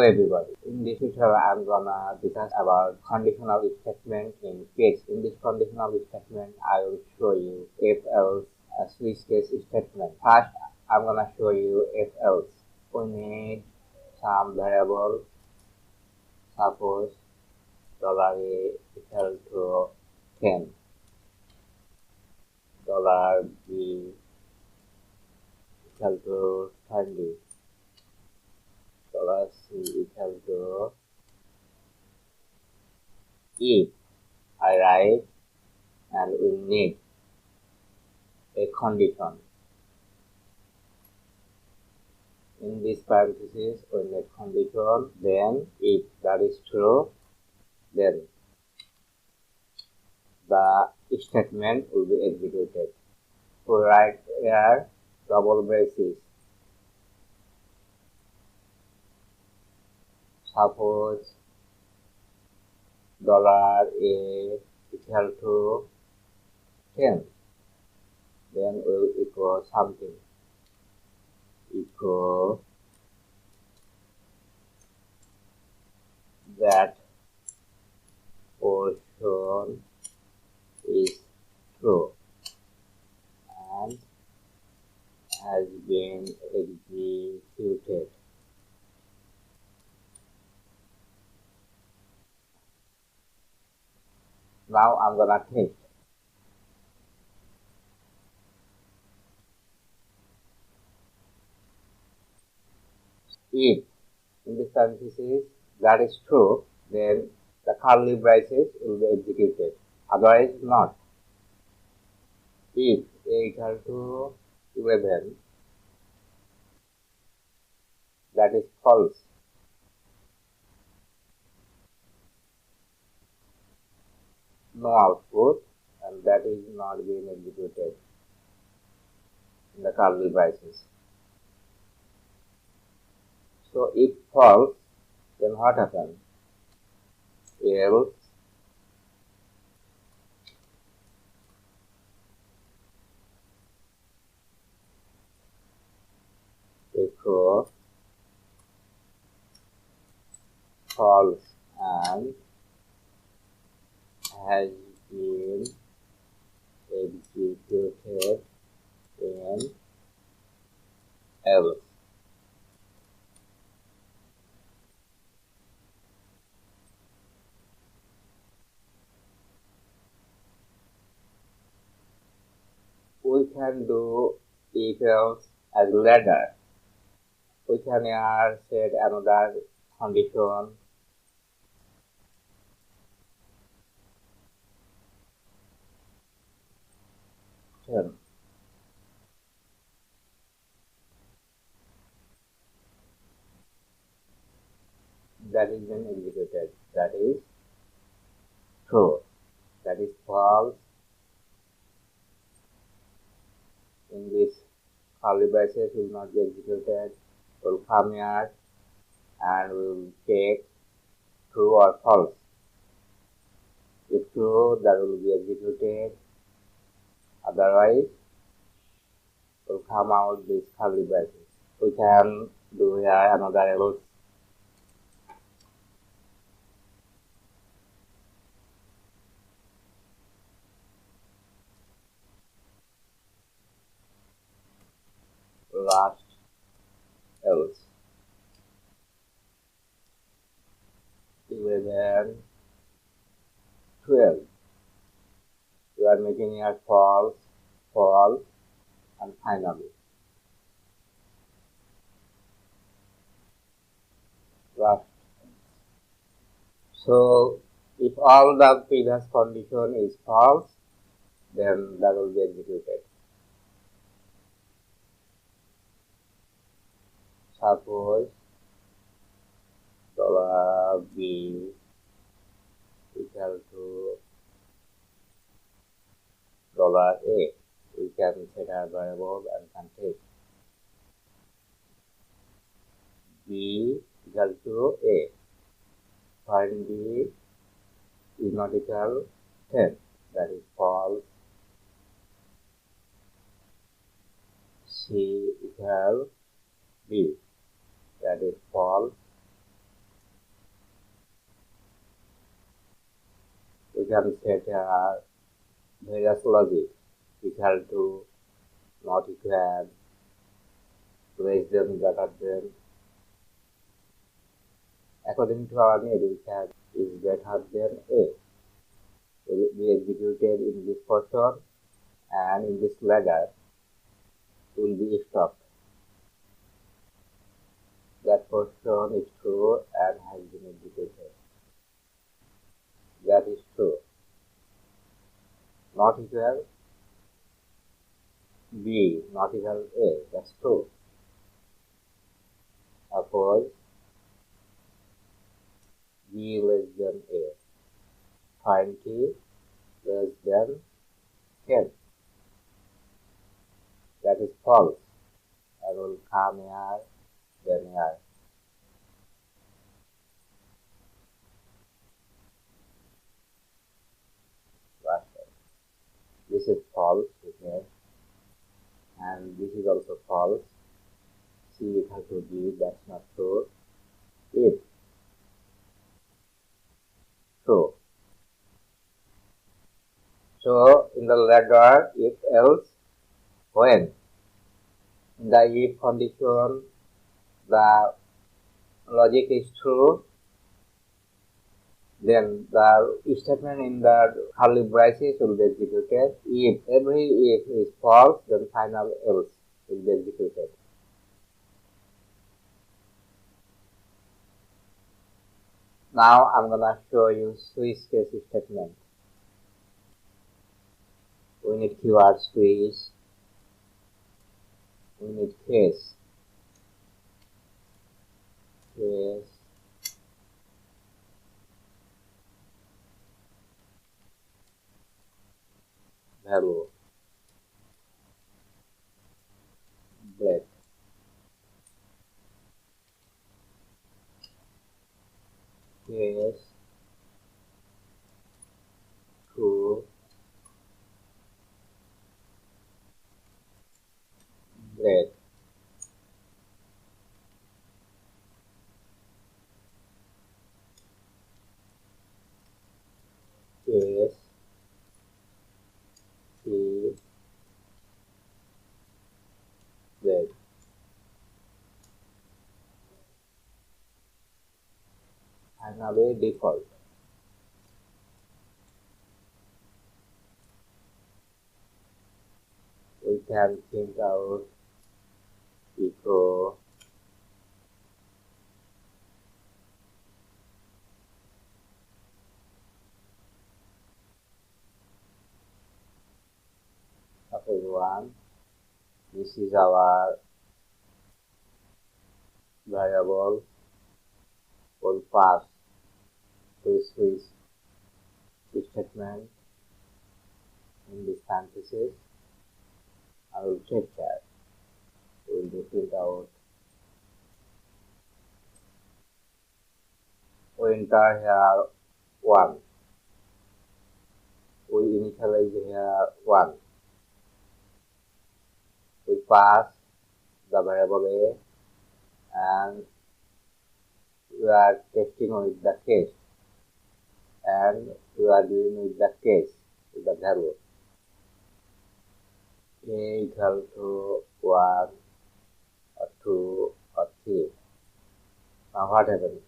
Hello everybody. In this tutorial, I'm gonna discuss about conditional statement in PHP. In this conditional statement, I will show you if else switch case statement. First, I'm gonna show you if else. We need some variable. Suppose $a equal to 10, $b equal to 20, $c equal to if I write and we need a condition. In this parenthesis, we need condition, then if that is true, then the statement will be executed. We write here double braces. Suppose $a equal to 10, then we will equal something, equal that portion is true and has been executed. Now I'm gonna test. If in this parenthesis that is true, then the curly braces will be executed, otherwise not. If a equal to 11, that is false. No output, and that is not being executed in the curly braces. So if false, then what happens? Else echo false and has been executed in else. We can do if else as ladder. We can here set another condition. That is been executed. That is true. That is false. In this curly braces will not be executed. We'll come here and we'll check true or false. If true, that will be executed. Otherwise, will come out this curly braces. We can do here another else. Last else. 11, 12. We are making here false, false, and finally last. So if all the previous condition is false, then that will be executed. Suppose $b equal to $a. We can set a variable and can take b equal to a. Find b is not equal 10. That is false. C equal b. That is false. can set various logic equal to, not equal, less than, greater than. According to our need, we can is greater than A. Will be executed in this portion, and in this ladder will be stopped. That portion is true and has been executed. That is true. Not equal B, not equal A. That's true. Suppose B less than A. Find T less than 10. That is false. I will come here, then here. This is false, okay, and this is also false. C equal to B, that's not true. If true. So in the ladder, if else, when. In the if condition, the logic is true, then the statement in the curly braces will be executed. If every if is false, then final else will be executed. Now I'm gonna show you switch case statement. We need keyword switch. We need case. Value. Break. Case. True. Break. Case. T. Break. Finally, default. We can print out echo suppose 1. This is our variable. Will pass to switch statement in this parenthesis. I will check that. We will print out. We enter here 1. We initialize here 1. We pass the variable A, and we are testing with the case, and we are doing with the case with the value A equal to 1 or 2 or 3. Now what happens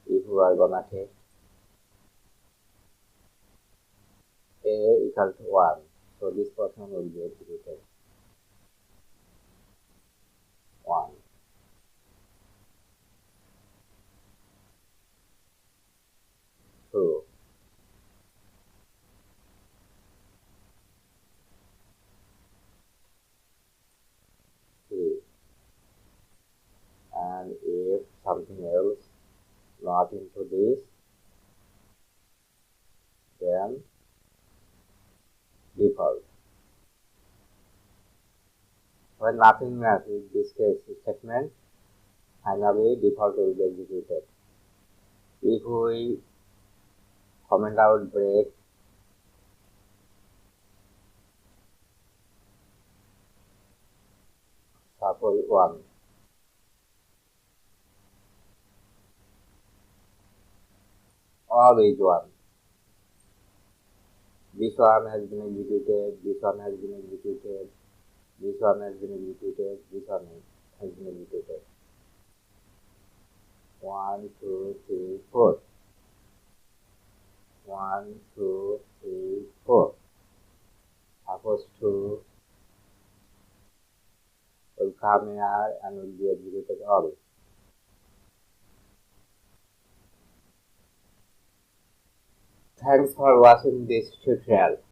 if we are gonna take A equal to 1? So this portion will be executed. 1. 2. 3. And if something else not into this, then default. When nothing matches with this case statement, finally default will be executed. If we comment out break, suppose 1. All is 1. This one has been executed, this one has been executed, this one has been executed, this one has been executed. 1, 2, 3, 4. 1, 2, 3, 4. Suppose 2 will come here and will be executed all. Thanks for watching this tutorial.